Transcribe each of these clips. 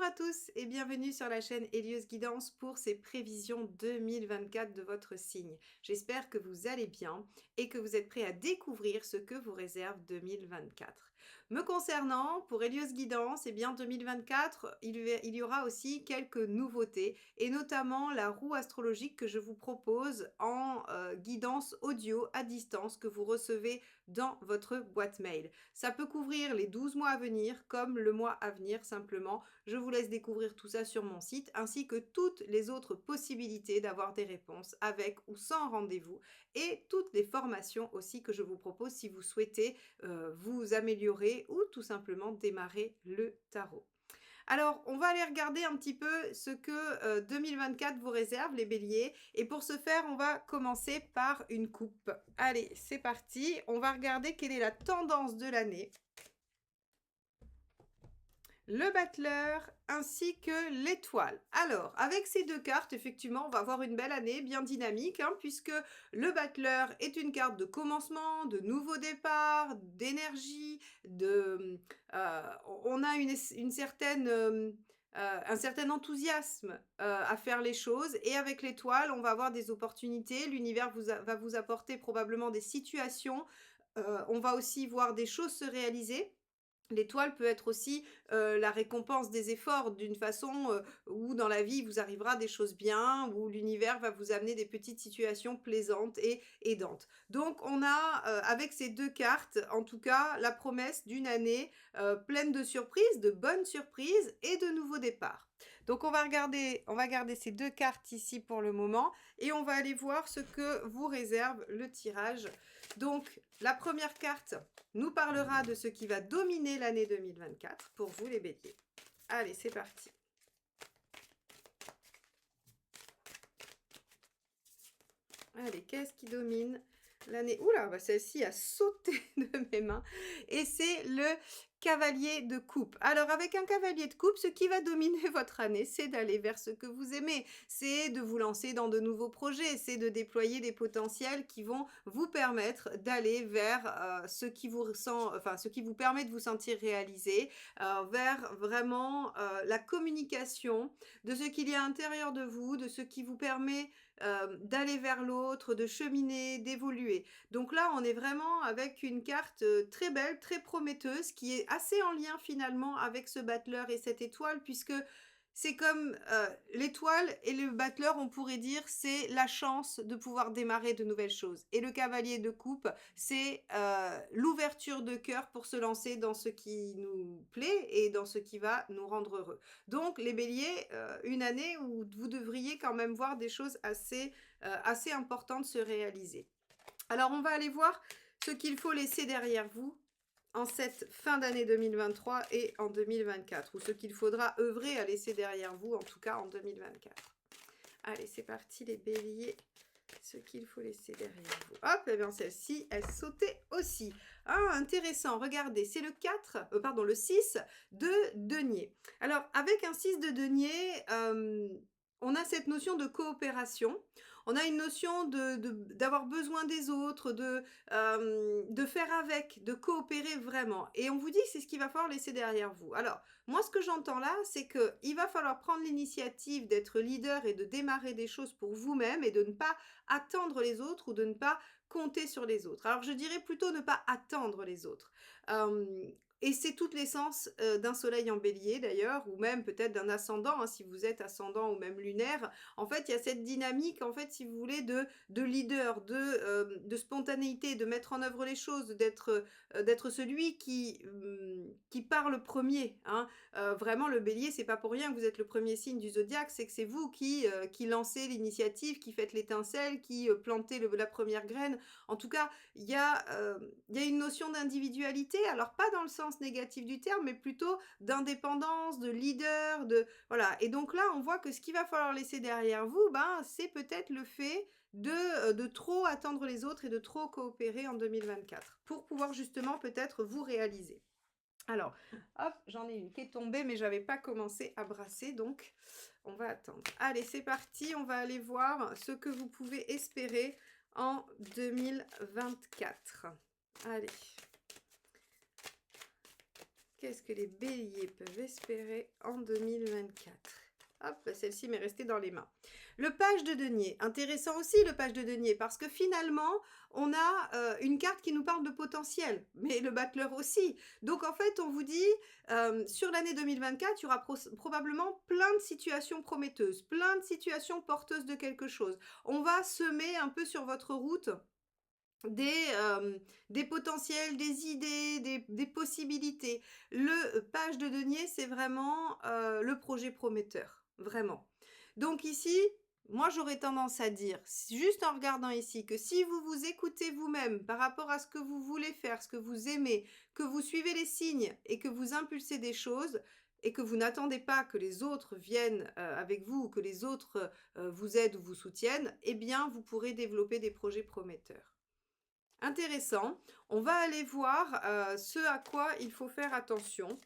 à tous et bienvenue sur la chaîne Hélios Guidance pour ces prévisions 2024 de votre signe. J'espère que vous allez bien et que vous êtes prêts à découvrir ce que vous réserve 2024. Me concernant, pour Hélios Guidance, eh bien 2024, il y aura aussi quelques nouveautés et notamment la roue astrologique que je vous propose en guidance audio à distance que vous recevez dans votre boîte mail. Ça peut couvrir les 12 mois à venir comme le mois à venir simplement. Je vous laisse découvrir tout ça sur mon site ainsi que toutes les autres possibilités d'avoir des réponses avec ou sans rendez-vous et toutes les formations aussi que je vous propose si vous souhaitez vous améliorer ou tout simplement démarrer le tarot. Alors, on va aller regarder un petit peu ce que 2024 vous réserve, les béliers. Et pour ce faire, on va commencer par une coupe. Allez, c'est parti. On va regarder quelle est la tendance de l'année. Le battleur ainsi que l'étoile. Alors, avec ces deux cartes, effectivement, on va avoir une belle année, bien dynamique, puisque le battleur est une carte de commencement, de nouveau départ, d'énergie, on a une certaine... un certain enthousiasme à faire les choses, et avec l'étoile on va avoir des opportunités, l'univers va vous apporter probablement des situations, on va aussi voir des choses se réaliser. L'étoile peut être aussi la récompense des efforts d'une façon où dans la vie il vous arrivera des choses bien, où l'univers va vous amener des petites situations plaisantes et aidantes. Donc on a avec ces deux cartes en tout cas la promesse d'une année pleine de surprises, de bonnes surprises et de nouveaux départs. Donc on va garder ces deux cartes ici pour le moment et on va aller voir ce que vous réserve le tirage. Donc la première carte nous parlera de ce qui va dominer l'année 2024 pour vous les béliers. Allez, c'est parti. Allez, qu'est-ce qui domine l'année? Oula, bah celle-ci a sauté de mes mains. Et c'est le cavalier de coupe. Alors, avec un cavalier de coupe, ce qui va dominer votre année, c'est d'aller vers ce que vous aimez. C'est de vous lancer dans de nouveaux projets. C'est de déployer des potentiels qui vont vous permettre d'aller vers ce qui vous permet de vous sentir réalisé, vers vraiment la communication de ce qu'il y a à l'intérieur de vous, de ce qui vous permet d'aller vers l'autre, de cheminer, d'évoluer. Donc là, on est vraiment avec une carte très belle, très prometteuse, qui est assez en lien finalement avec ce battleur et cette étoile, puisque c'est comme l'étoile et le battleur, on pourrait dire, c'est la chance de pouvoir démarrer de nouvelles choses. Et le cavalier de coupe, c'est l'ouverture de cœur pour se lancer dans ce qui nous plaît et dans ce qui va nous rendre heureux. Donc les béliers, une année où vous devriez quand même voir des choses assez importantes se réaliser. Alors on va aller voir ce qu'il faut laisser derrière vous en cette fin d'année 2023 et en 2024, ou ce qu'il faudra œuvrer à laisser derrière vous, en tout cas en 2024. Allez, c'est parti les béliers, ce qu'il faut laisser derrière vous. Hop, et bien celle-ci, elle sautait aussi. Ah, intéressant, regardez, c'est le 6 de denier. Alors, avec un 6 de denier, on a cette notion de coopération, on a une notion d'avoir besoin des autres, de faire avec, de coopérer vraiment. Et on vous dit que c'est ce qu'il va falloir laisser derrière vous. Alors, moi, ce que j'entends là, c'est qu'il va falloir prendre l'initiative d'être leader et de démarrer des choses pour vous-même et de ne pas attendre les autres ou de ne pas compter sur les autres. Alors, je dirais plutôt ne pas attendre les autres. Et c'est toute l'essence d'un soleil en bélier d'ailleurs, ou même peut-être d'un ascendant, si vous êtes ascendant ou même lunaire. En fait, il y a cette dynamique, en fait, si vous voulez, de leader, de spontanéité, de mettre en œuvre les choses, d'être celui qui parle premier. Vraiment, le bélier, c'est pas pour rien que vous êtes le premier signe du zodiaque, c'est que c'est vous qui lancez l'initiative, qui faites l'étincelle, qui plantez la première graine. En tout cas, il y a une notion d'individualité, alors pas dans le sens négatif du terme, mais plutôt d'indépendance, de leader, voilà. Et donc là, on voit que ce qu'il va falloir laisser derrière vous, c'est peut-être le fait de trop attendre les autres et de trop coopérer en 2024 pour pouvoir justement peut-être vous réaliser. Alors, hop, j'en ai une qui est tombée, mais j'avais pas commencé à brasser, donc on va attendre. Allez, c'est parti, on va aller voir ce que vous pouvez espérer en 2024. Allez. Qu'est-ce que les béliers peuvent espérer en 2024? Hop, celle-ci m'est restée dans les mains. Le page de denier. Intéressant aussi le page de denier parce que finalement, on a une carte qui nous parle de potentiel, mais le battleur aussi. Donc en fait, on vous dit, sur l'année 2024, il y aura probablement plein de situations prometteuses, plein de situations porteuses de quelque chose. On va semer un peu sur votre route des potentiels, des idées, des possibilités. Le page de denier, c'est vraiment le projet prometteur, vraiment. Donc ici, moi j'aurais tendance à dire, juste en regardant ici, que si vous vous écoutez vous-même par rapport à ce que vous voulez faire, ce que vous aimez, que vous suivez les signes et que vous impulsez des choses, et que vous n'attendez pas que les autres viennent avec vous ou que les autres vous aident ou vous soutiennent, eh bien vous pourrez développer des projets prometteurs. Intéressant. On va aller voir ce à quoi il faut faire attention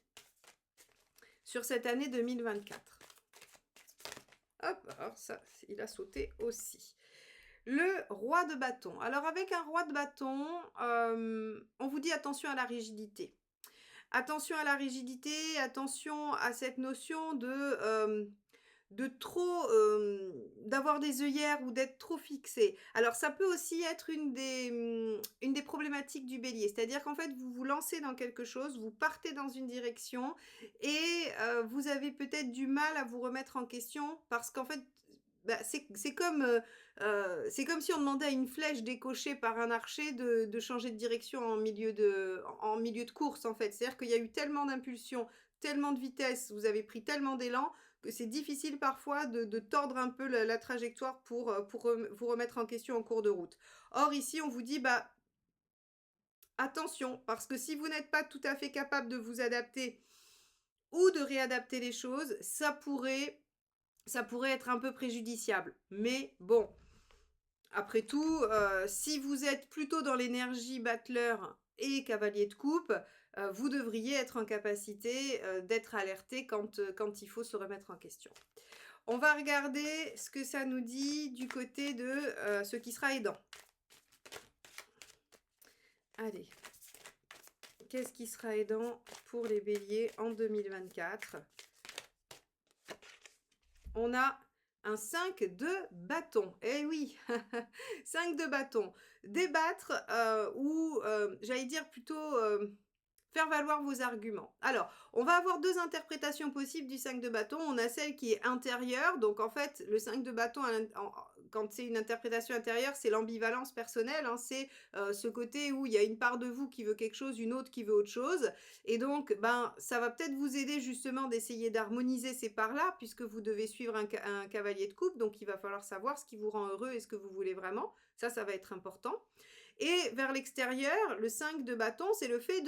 sur cette année 2024. Hop, alors ça, il a sauté aussi. Le roi de bâton. Alors avec un roi de bâton, on vous dit attention à la rigidité. Attention à la rigidité, attention à cette notion de trop, d'avoir des œillères ou d'être trop fixé. Alors ça peut aussi être une des problématiques du bélier. C'est-à-dire qu'en fait, vous vous lancez dans quelque chose, vous partez dans une direction et vous avez peut-être du mal à vous remettre en question parce qu'en fait, bah, c'est comme si on demandait à une flèche décochée par un archer de changer de direction en milieu de course, en fait. C'est-à-dire qu'il y a eu tellement d'impulsion, tellement de vitesse, vous avez pris tellement d'élan que c'est difficile parfois de tordre un peu la trajectoire pour vous remettre en question en cours de route. Or ici, on vous dit, bah, attention, parce que si vous n'êtes pas tout à fait capable de vous adapter ou de réadapter les choses, ça pourrait être un peu préjudiciable. Mais bon, après tout, si vous êtes plutôt dans l'énergie battleur et cavalier de coupe, vous devriez être en capacité d'être alerté quand il faut se remettre en question. On va regarder ce que ça nous dit du côté de ce qui sera aidant. Allez, qu'est-ce qui sera aidant pour les béliers en 2024? On a un 5 de bâton. Eh oui, 5 de bâton. Débattre ou, j'allais dire plutôt, faire valoir vos arguments. Alors, on va avoir deux interprétations possibles du 5 de bâton. On a celle qui est intérieure. Donc, en fait, le 5 de bâton, quand c'est une interprétation intérieure, c'est l'ambivalence personnelle. Hein, c'est ce côté où il y a une part de vous qui veut quelque chose, une autre qui veut autre chose. Et donc, ben, ça va peut-être vous aider justement d'essayer d'harmoniser ces parts-là, puisque vous devez suivre un cavalier de coupe. Donc, il va falloir savoir ce qui vous rend heureux et ce que vous voulez vraiment. Ça va être important. Et vers l'extérieur, le 5 de bâton, c'est le fait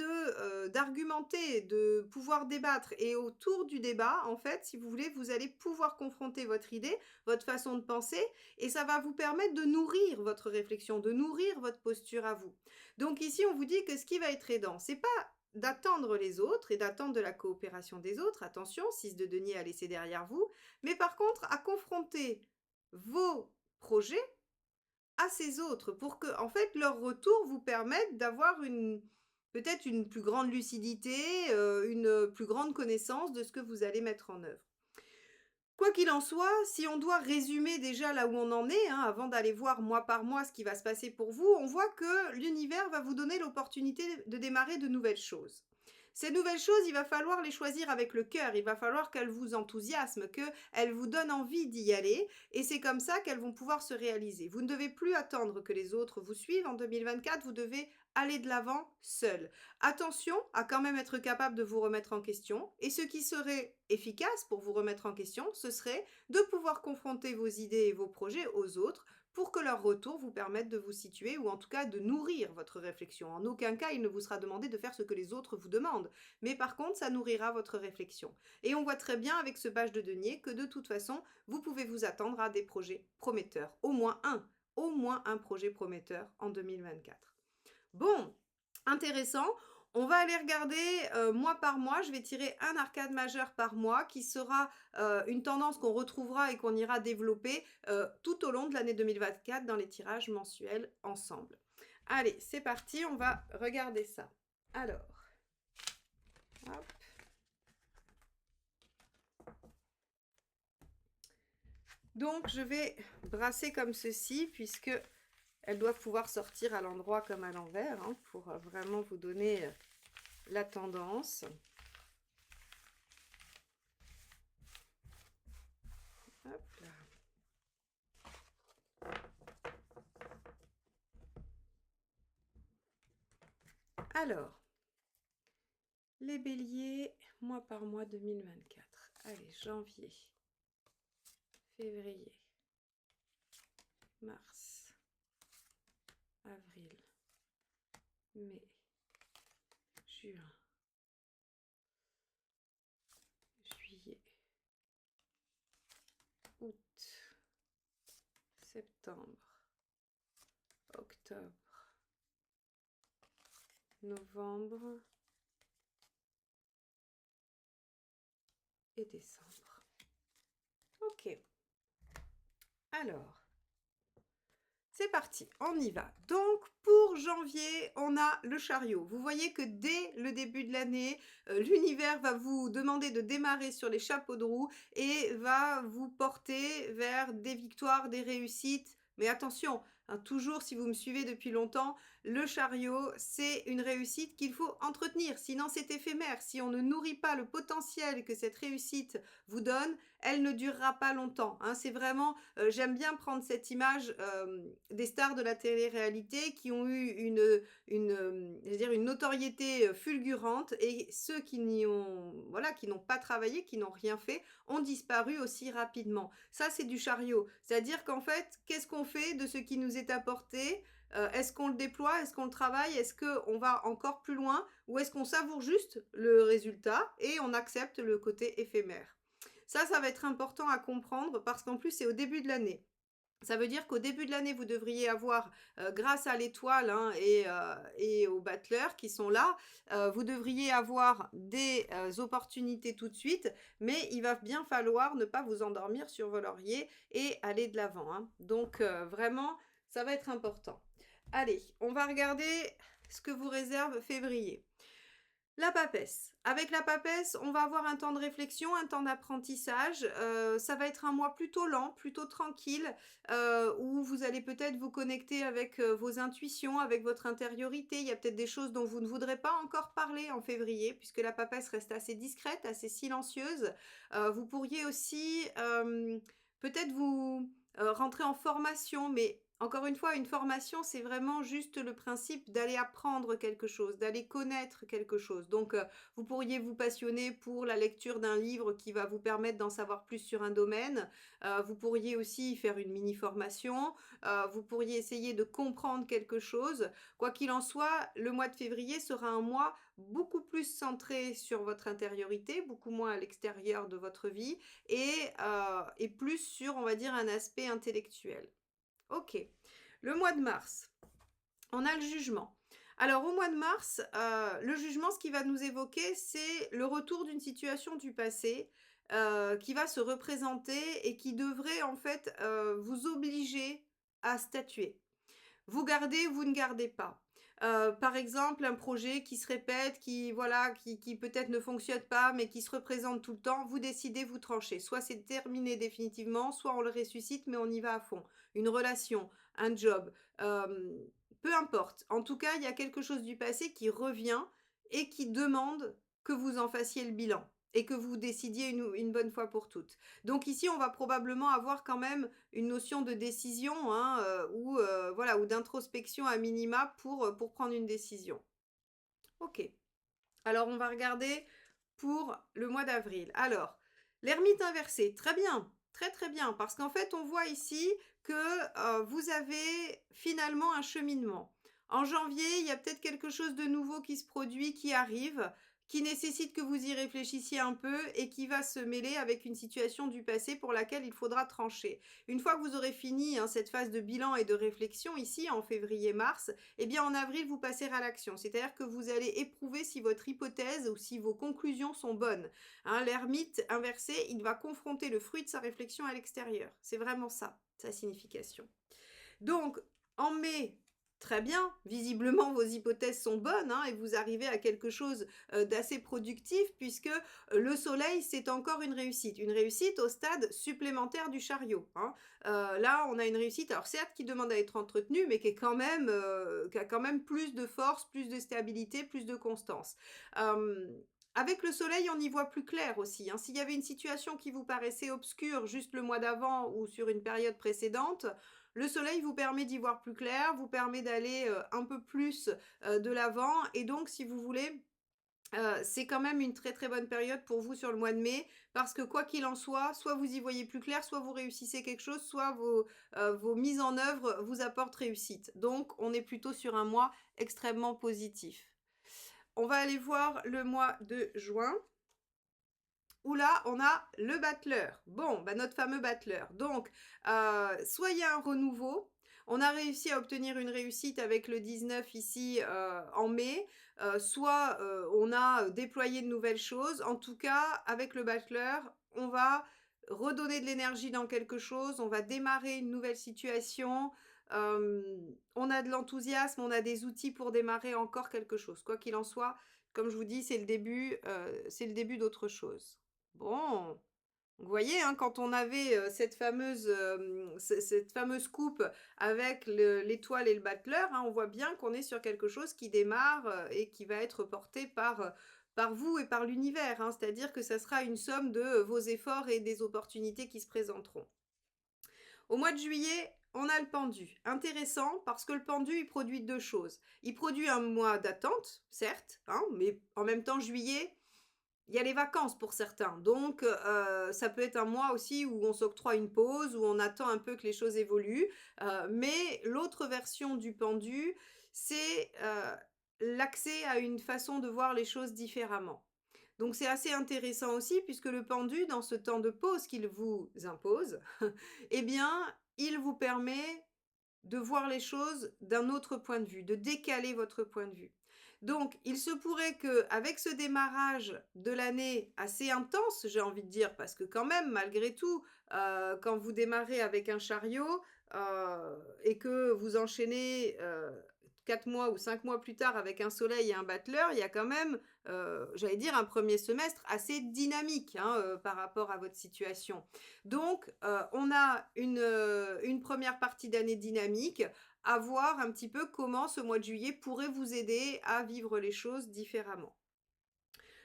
d'argumenter, de pouvoir débattre. Et autour du débat, en fait, si vous voulez, vous allez pouvoir confronter votre idée, votre façon de penser, et ça va vous permettre de nourrir votre réflexion, de nourrir votre posture à vous. Donc ici, on vous dit que ce qui va être aidant, c'est pas d'attendre les autres et d'attendre de la coopération des autres, attention, 6 de denier à laisser derrière vous, mais par contre, à confronter vos projets à ces autres pour que, en fait, leur retour vous permette d'avoir peut-être une plus grande lucidité, une plus grande connaissance de ce que vous allez mettre en œuvre. Quoi qu'il en soit, si on doit résumer déjà là où on en est, hein, avant d'aller voir mois par mois ce qui va se passer pour vous, on voit que l'univers va vous donner l'opportunité de démarrer de nouvelles choses. Ces nouvelles choses, il va falloir les choisir avec le cœur, il va falloir qu'elles vous enthousiasment, qu'elles vous donnent envie d'y aller, et c'est comme ça qu'elles vont pouvoir se réaliser. Vous ne devez plus attendre que les autres vous suivent en 2024, vous devez aller de l'avant seul. Attention à quand même être capable de vous remettre en question, et ce qui serait efficace pour vous remettre en question, ce serait de pouvoir confronter vos idées et vos projets aux autres pour que leur retour vous permette de vous situer ou en tout cas de nourrir votre réflexion. En aucun cas, il ne vous sera demandé de faire ce que les autres vous demandent, mais par contre, ça nourrira votre réflexion. Et on voit très bien avec ce page de denier que de toute façon, vous pouvez vous attendre à des projets prometteurs, au moins un projet prometteur en 2024. Bon, intéressant. On va aller regarder mois par mois. Je vais tirer un arcade majeur par mois qui sera une tendance qu'on retrouvera et qu'on ira développer tout au long de l'année 2024 dans les tirages mensuels ensemble. Allez, c'est parti, on va regarder ça. Alors, hop. Donc, je vais brasser comme ceci, puisque elles doivent pouvoir sortir à l'endroit comme à l'envers, hein, pour vraiment vous donner la tendance. Hop là. Alors, les béliers, mois par mois 2024. Allez, janvier, février, mars, avril, mai, juin, juillet, août, septembre, octobre, novembre et décembre. Ok. Alors, c'est parti, on y va. Donc, pour janvier, on a le chariot. Vous voyez que dès le début de l'année, l'univers va vous demander de démarrer sur les chapeaux de roue et va vous porter vers des victoires, des réussites. Mais attention, hein, toujours si vous me suivez depuis longtemps, le chariot, c'est une réussite qu'il faut entretenir. Sinon, c'est éphémère. Si on ne nourrit pas le potentiel que cette réussite vous donne, elle ne durera pas longtemps. Hein. C'est vraiment, j'aime bien prendre cette image des stars de la télé-réalité qui ont eu je veux dire une notoriété fulgurante, et ceux qui n'y ont, voilà, qui n'ont pas travaillé, qui n'ont rien fait, ont disparu aussi rapidement. Ça, c'est du chariot. C'est-à-dire qu'en fait, qu'est-ce qu'on fait de ce qui nous est apporté? Est-ce qu'on le déploie? Est-ce qu'on le travaille? Est-ce qu'on va encore plus loin? Ou est-ce qu'on savoure juste le résultat et on accepte le côté éphémère? Ça va être important à comprendre parce qu'en plus, c'est au début de l'année. Ça veut dire qu'au début de l'année, vous devriez avoir, grâce à l'étoile, hein, et aux battleurs qui sont là, vous devriez avoir des opportunités tout de suite, mais il va bien falloir ne pas vous endormir sur vos lauriers et aller de l'avant. Hein. Donc, vraiment, ça va être important. Allez, on va regarder ce que vous réserve février. La papesse. Avec la papesse, on va avoir un temps de réflexion, un temps d'apprentissage. Ça va être un mois plutôt lent, plutôt tranquille, où vous allez peut-être vous connecter avec vos intuitions, avec votre intériorité. Il y a peut-être des choses dont vous ne voudrez pas encore parler en février, puisque la papesse reste assez discrète, assez silencieuse. Vous pourriez aussi peut-être vous rentrer en formation, mais encore une fois, une formation, c'est vraiment juste le principe d'aller apprendre quelque chose, d'aller connaître quelque chose. Donc, vous pourriez vous passionner pour la lecture d'un livre qui va vous permettre d'en savoir plus sur un domaine. Vous pourriez aussi faire une mini-formation. Vous pourriez essayer de comprendre quelque chose. Quoi qu'il en soit, le mois de février sera un mois beaucoup plus centré sur votre intériorité, beaucoup moins à l'extérieur de votre vie, et plus sur, on va dire, un aspect intellectuel. Ok. Le mois de mars, on a le jugement. Alors au mois de mars, le jugement, ce qui va nous évoquer, c'est le retour d'une situation du passé qui va se représenter et qui devrait en fait vous obliger à statuer. Vous gardez ou vous ne gardez pas. Par exemple, un projet qui se répète, qui voilà, qui peut-être ne fonctionne pas, mais qui se représente tout le temps, vous décidez, vous tranchez. Soit c'est terminé définitivement, soit on le ressuscite, mais on y va à fond. Une relation, un job, peu importe. En tout cas, il y a quelque chose du passé qui revient et qui demande que vous en fassiez le bilan et que vous décidiez une bonne fois pour toutes. Donc ici, on va probablement avoir quand même une notion de décision, hein, voilà, ou d'introspection à minima pour prendre une décision. Ok. Alors, on va regarder pour le mois d'avril. Alors, l'ermite inversé, très bien, très très bien, parce qu'en fait, on voit ici que vous avez finalement un cheminement. En janvier, il y a peut-être quelque chose de nouveau qui se produit, qui arrive, qui nécessite que vous y réfléchissiez un peu et qui va se mêler avec une situation du passé pour laquelle il faudra trancher. Une fois que vous aurez fini cette phase de bilan et de réflexion ici en février-mars, eh bien en avril, vous passerez à l'action. C'est-à-dire que vous allez éprouver si votre hypothèse ou si vos conclusions sont bonnes. Hein, l'ermite inversé, il va confronter le fruit de sa réflexion à l'extérieur. C'est vraiment ça, sa signification. Donc, en mai, Très bien, visiblement vos hypothèses sont bonnes, hein, et vous arrivez à quelque chose, d'assez productif puisque, le soleil, c'est encore une réussite. Une réussite au stade supplémentaire du chariot, hein. Là, on a une réussite, alors certes qui demande à être entretenue, mais qui est quand même, qui a quand même plus de force, plus de stabilité, plus de constance. Avec le soleil, on y voit plus clair aussi, hein. S'il y avait une situation qui vous paraissait obscure juste le mois d'avant ou sur une période précédente, le soleil vous permet d'y voir plus clair, vous permet d'aller, un peu plus, de l'avant et donc si vous voulez, c'est quand même une très, très bonne période pour vous sur le mois de mai parce que quoi qu'il en soit vous y voyez plus clair, soit vous réussissez quelque chose, soit vos mises en œuvre vous apportent réussite. Donc on est plutôt sur un mois extrêmement positif. On va aller voir le mois de juin où là, on a le battleur. Bon, bah, notre fameux battleur. Donc, soit il y a un renouveau, on a réussi à obtenir une réussite avec le 19 ici, en mai, soit, on a déployé de nouvelles choses. En tout cas, avec le battleur, on va redonner de l'énergie dans quelque chose, on va démarrer une nouvelle situation, on a de l'enthousiasme, on a des outils pour démarrer encore quelque chose. Quoi qu'il en soit, comme je vous dis, c'est le début d'autre chose. Bon, vous voyez, hein, quand on avait, cette fameuse coupe avec l'étoile et le battleur, hein, on voit bien qu'on est sur quelque chose qui démarre, et qui va être porté par vous et par l'univers, hein. C'est-à-dire que ça sera une somme de, vos efforts et des opportunités qui se présenteront. Au mois de juillet, on a le pendu. Intéressant parce que le pendu, il produit 2 choses. Il produit un mois d'attente, certes, hein, mais en même temps juillet, il y a les vacances pour certains, donc ça peut être un mois aussi où on s'octroie une pause, où on attend un peu que les choses évoluent, mais l'autre version du pendu, c'est, l'accès à une façon de voir les choses différemment. Donc c'est assez intéressant aussi puisque le pendu, dans ce temps de pause qu'il vous impose, eh bien, il vous permet de voir les choses d'un autre point de vue, de décaler votre point de vue. Donc, il se pourrait qu'avec ce démarrage de l'année assez intense, j'ai envie de dire, parce que quand même, malgré tout, quand vous démarrez avec un chariot, et que vous enchaînez, 4 mois ou 5 mois plus tard avec un soleil et un battleur, il y a quand même, j'allais dire un premier semestre assez dynamique, hein, par rapport à votre situation. Donc, on a une 1re partie d'année dynamique, à voir un petit peu comment ce mois de juillet pourrait vous aider à vivre les choses différemment.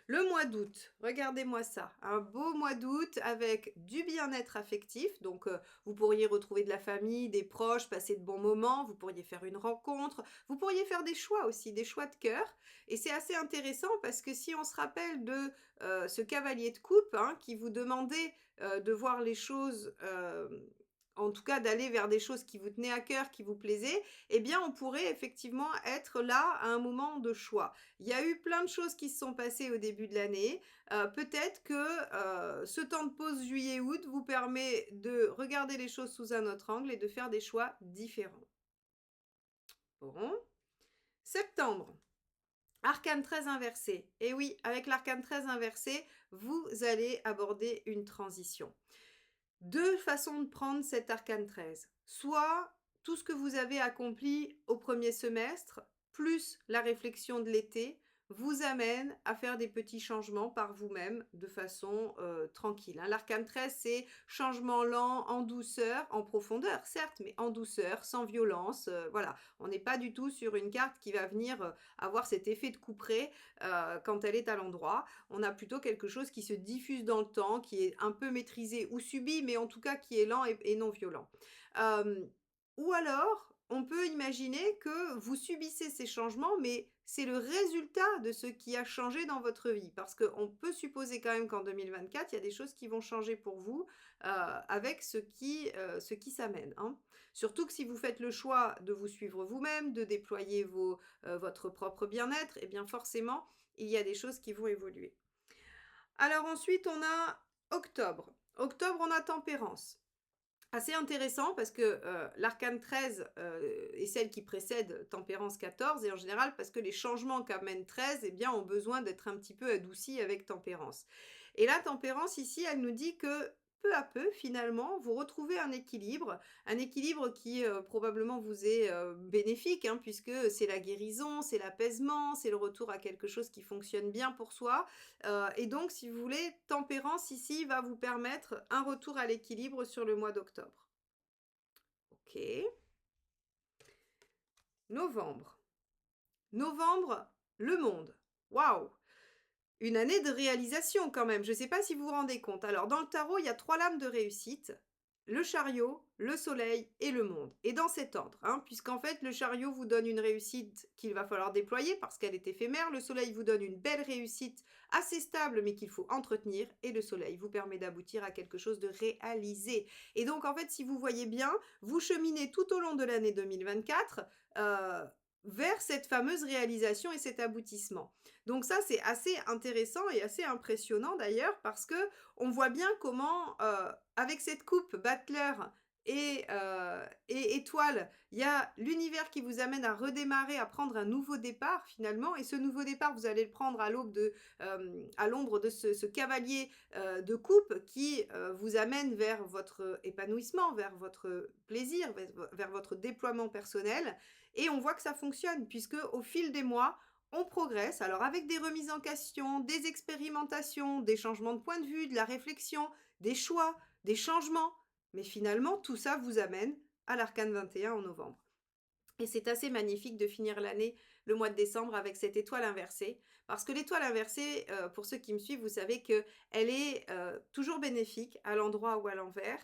Le mois d'août, regardez-moi ça, un beau mois d'août avec du bien-être affectif, donc vous pourriez retrouver de la famille, des proches, passer de bons moments, vous pourriez faire une rencontre, vous pourriez faire des choix aussi, des choix de cœur et c'est assez intéressant parce que si on se rappelle de, ce cavalier de coupe, hein, qui vous demandait, de voir les choses, en tout cas d'aller vers des choses qui vous tenaient à cœur, qui vous plaisaient, eh bien on pourrait effectivement être là à un moment de choix. Il y a eu plein de choses qui se sont passées au début de l'année. Peut-être que, ce temps de pause juillet-août vous permet de regarder les choses sous un autre angle et de faire des choix différents. Bon. Septembre, arcane 13 inversé. Et oui, avec l'arcane 13 inversé, vous allez aborder une transition. 2 façons de prendre cet arcane 13. Soit tout ce que vous avez accompli au premier semestre, plus la réflexion de l'été, vous amène à faire des petits changements par vous-même de façon, tranquille, hein. L'arcane 13, c'est changement lent, en douceur, en profondeur certes, mais en douceur, sans violence, voilà. On n'est pas du tout sur une carte qui va venir, avoir cet effet de couperet, quand elle est à l'endroit. On a plutôt quelque chose qui se diffuse dans le temps, qui est un peu maîtrisé ou subi, mais en tout cas qui est lent et non violent. Ou alors, on peut imaginer que vous subissez ces changements, mais c'est le résultat de ce qui a changé dans votre vie. Parce qu'on peut supposer quand même qu'en 2024, il y a des choses qui vont changer pour vous, avec ce qui s'amène, hein. Surtout que si vous faites le choix de vous suivre vous-même, de déployer votre propre bien-être, eh bien forcément, il y a des choses qui vont évoluer. Alors ensuite, on a octobre. Octobre, on a tempérance. Assez intéressant parce que l'arcane 13 est celle qui précède tempérance 14 et en général parce que les changements qu'amène 13 eh bien, ont besoin d'être un petit peu adoucis avec tempérance. Et la tempérance ici, elle nous dit que peu à peu, finalement, vous retrouvez un équilibre qui, probablement vous est, bénéfique, hein, puisque c'est la guérison, c'est l'apaisement, c'est le retour à quelque chose qui fonctionne bien pour soi, et donc si vous voulez, tempérance ici va vous permettre un retour à l'équilibre sur le mois d'octobre. OK. Novembre. Novembre, le monde. Waouh! Une année de réalisation quand même, je ne sais pas si vous vous rendez compte. Alors dans le tarot, il y a 3 lames de réussite, le chariot, le soleil et le monde. Et dans cet ordre, hein, puisqu'en fait le chariot vous donne une réussite qu'il va falloir déployer parce qu'elle est éphémère, le soleil vous donne une belle réussite assez stable mais qu'il faut entretenir, et le soleil vous permet d'aboutir à quelque chose de réalisé. Et donc en fait, si vous voyez bien, vous cheminez tout au long de l'année 2024 vers cette fameuse réalisation et cet aboutissement. Donc ça, c'est assez intéressant et assez impressionnant d'ailleurs parce que on voit bien comment, avec cette coupe Battler et étoile, il y a l'univers qui vous amène à redémarrer, à prendre un nouveau départ finalement, et ce nouveau départ, vous allez le prendre à l'aube de, à l'ombre de ce cavalier, de coupe qui, vous amène vers votre épanouissement, vers votre plaisir, vers votre déploiement personnel, et on voit que ça fonctionne puisque au fil des mois, on progresse, alors avec des remises en question, des expérimentations, des changements de point de vue, de la réflexion, des choix, des changements. Mais finalement, tout ça vous amène à l'arcane 21 en novembre. Et c'est assez magnifique de finir l'année, le mois de décembre, avec cette étoile inversée. Parce que l'étoile inversée, pour ceux qui me suivent, vous savez qu'elle est toujours bénéfique à l'endroit ou à l'envers.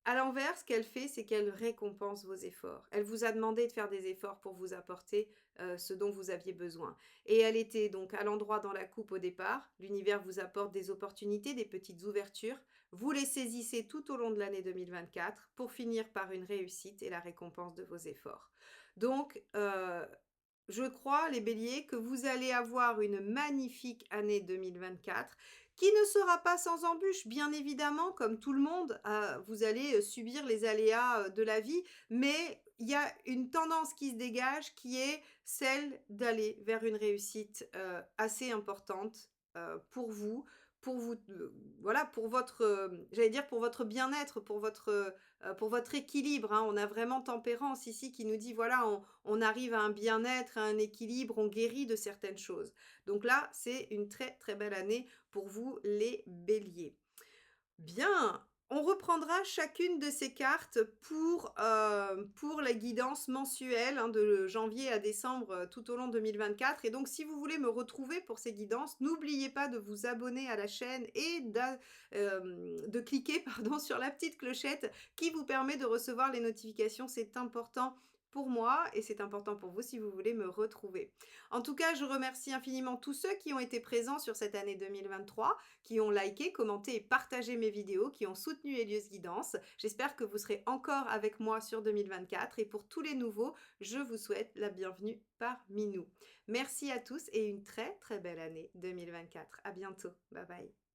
À l'envers, ce qu'elle fait, c'est qu'elle récompense vos efforts. Elle vous a demandé de faire des efforts pour vous apporter ce dont vous aviez besoin. Et elle était donc à l'endroit dans la coupe au départ. L'univers vous apporte des opportunités, des petites ouvertures. Vous les saisissez tout au long de l'année 2024 pour finir par une réussite et la récompense de vos efforts. Donc, je crois, les béliers, que vous allez avoir une magnifique année 2024 qui ne sera pas sans embûches, bien évidemment, comme tout le monde, vous allez subir les aléas de la vie, mais il y a une tendance qui se dégage qui est celle d'aller vers une réussite assez importante pour vous, voilà, pour votre, j'allais dire pour votre bien-être, pour votre équilibre, hein. On a vraiment tempérance ici qui nous dit, voilà, on arrive à un bien-être, à un équilibre, on guérit de certaines choses. Donc là, c'est une très très belle année pour vous les béliers. Bien, on reprendra chacune de ces cartes pour la guidance mensuelle, hein, de janvier à décembre, tout au long 2024. Et donc si vous voulez me retrouver pour ces guidances, n'oubliez pas de vous abonner à la chaîne et de cliquer pardon, sur la petite clochette qui vous permet de recevoir les notifications. C'est important pour moi et c'est important pour vous si vous voulez me retrouver. En tout cas, je remercie infiniment tous ceux qui ont été présents sur cette année 2023, qui ont liké, commenté et partagé mes vidéos, qui ont soutenu Elios Guidance. J'espère que vous serez encore avec moi sur 2024, et pour tous les nouveaux, je vous souhaite la bienvenue parmi nous. Merci à tous et une très très belle année 2024. À bientôt. Bye bye.